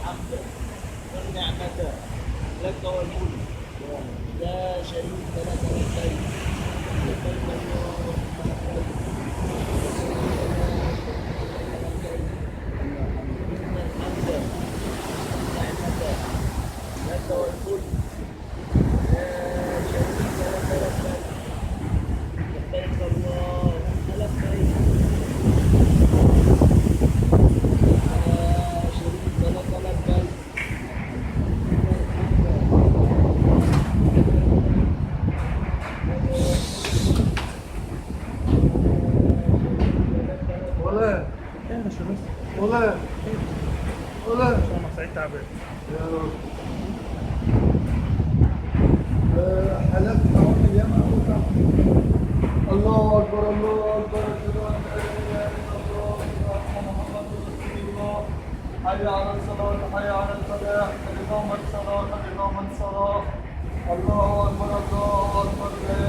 الحمد والنعمة لك والملك لا شريك لك لبيك لبيك اللهم لبيك إن الحمد والنعمة لك والملك لا شريك لك لبيك لبيك اللهم لبيك لا شريك لك لبيك إن ولا ايه شو بس ولا ولا ان شاء الله سعيد تعبان. يا رب. حلفت حرام اليوم أبو الله أكبر الله أكبر أشهد أن لا إله إلا الله وأن محمد رسول الله. حي على الصلاة حي على الفلاح قد قامت الصلاة قد قامت الصلاة. الله أكبر الله أكبر لا